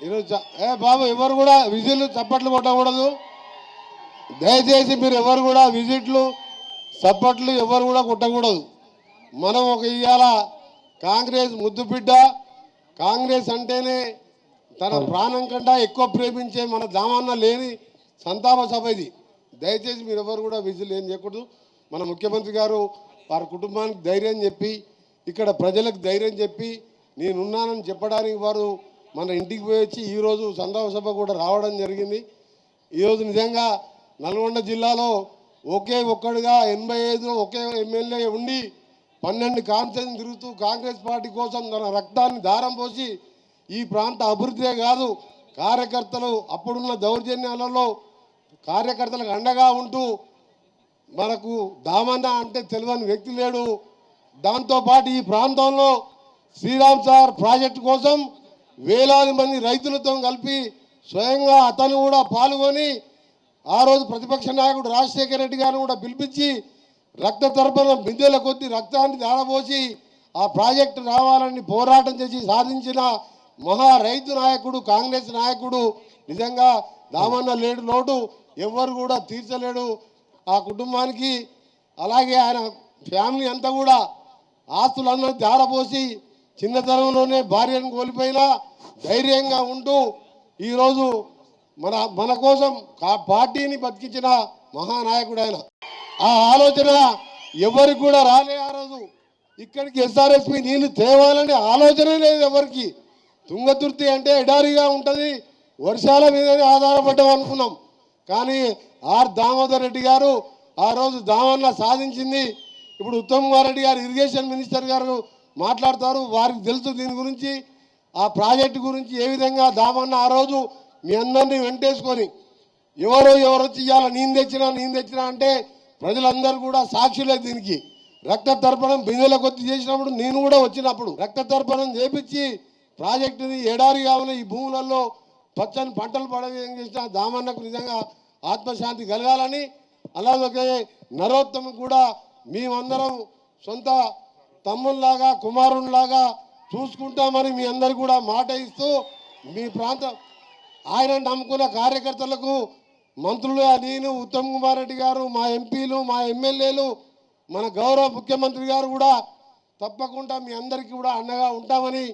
ఈరోజు బాబు ఎవరు కూడా విజిట్లు చప్పట్లు కొట్టకూడదు. దయచేసి మీరు ఎవరు కూడా విజిట్లు చప్పట్లు ఎవరు కూడా కొట్టకూడదు. మనం ఒక ఇవాళ కాంగ్రెస్ ముద్దు బిడ్డ, కాంగ్రెస్ అంటేనే తన ప్రాణం కంటే ఎక్కువ ప్రేమించే మన దామన్న లేని సంతాప సభ ఇది. దయచేసి మీరు ఎవరు కూడా విజిల్ ఏం చేయకూడదు. మన ముఖ్యమంత్రి గారు వారి కుటుంబానికి ధైర్యం చెప్పి, ఇక్కడ ప్రజలకు ధైర్యం చెప్పి నేనున్నానని చెప్పడానికి వారు మన ఇంటికి పోయి వచ్చి ఈరోజు సంతాప సభ కూడా రావడం జరిగింది. ఈరోజు నిజంగా నల్గొండ జిల్లాలో ఒకే ఒక్కడుగా 85లో ఒకే ఎమ్మెల్యే ఉండి 12 కాన్స్టిట్యూన్సీ తిరుగుతూ కాంగ్రెస్ పార్టీ కోసం తన రక్తాన్ని దారం పోసి ఈ ప్రాంత అభివృద్ధే కాదు, కార్యకర్తలు అప్పుడున్న దౌర్జన్యాలలో కార్యకర్తలకు అండగా ఉంటూ మనకు దామన్న అంటే తెలియని వ్యక్తి లేడు. దాంతోపాటు ఈ ప్రాంతంలో శ్రీరామ్ సార్ ప్రాజెక్టు కోసం వేలాది మంది రైతులతో కలిపి స్వయంగా అతను కూడా పాల్గొని ఆ రోజు ప్రతిపక్ష నాయకుడు రాజశేఖర రెడ్డి గారిని కూడా పిలిపించి రక్త తర్పణ బిందెల కొద్ది రక్తాన్ని దారబోసి ఆ ప్రాజెక్టు రావాలని పోరాటం చేసి సాధించిన మహా రైతు నాయకుడు, కాంగ్రెస్ నాయకుడు. నిజంగా దామన్న లేడు లోటు ఎవరు కూడా తీర్చలేడు ఆ కుటుంబానికి. అలాగే ఆయన ఫ్యామిలీ అంతా కూడా ఆస్తులందరూ దారపోసి చిన్నతనంలోనే భార్యను కోల్పోయినా ధైర్యంగా ఉంటూ ఈరోజు మన కోసం పార్టీని బతికించిన మహానాయకుడు ఆయన. ఆ ఆలోచన ఎవరికి కూడా రాలే. ఆ రోజు ఇక్కడికి ఎస్ఆర్ఎస్పి నీళ్లు తేవాలనే ఆలోచన లేదు ఎవరికి. తుంగతుర్తి అంటే ఎడారిగా ఉంటుంది, వర్షాల మీదనే ఆధారపడ్డాం అనుకున్నాం. కానీ ఆర్ దామోదర్ రెడ్డి గారు ఆ రోజు దామన్న సాధించింది. ఇప్పుడు ఉత్తమ్ కుమార్ రెడ్డి గారు ఇరిగేషన్ మినిస్టర్ గారు మాట్లాడతారు, వారికి తెలుసు దీని గురించి, ఆ ప్రాజెక్టు గురించి ఏ విధంగా దామన్న ఆ రోజు మీ అందరినీ వెంటేసుకొని ఎవరో వచ్చి ఇవాళ నేను తెచ్చినా అంటే ప్రజలందరూ కూడా సాక్షులే. దీనికి రక్త తర్పణం బిందెల కొద్ది చేసినప్పుడు నేను కూడా వచ్చినప్పుడు రక్త తర్పణం చేపించి ప్రాజెక్టుని ఎడారిగా ఉన్న ఈ భూములలో పచ్చని పంటలు పడవేం చేసిన దామన్నకు నిజంగా ఆత్మశాంతి కలగాలని, అలాగే నరోత్తమ్ కూడా మేమందరం సొంత తమ్ముల్లాగా కుమారునిలాగా చూసుకుంటామని మీ అందరు కూడా మాట ఇస్తూ మీ ప్రాంతం ఆయన నమ్ముకున్న కార్యకర్తలకు మంత్రులు నేను, ఉత్తమ్ కుమార్ రెడ్డి గారు, మా ఎంపీలు, మా ఎమ్మెల్యేలు, మన గౌరవ ముఖ్యమంత్రి గారు కూడా తప్పకుండా మీ అందరికీ కూడా అండగా ఉంటామని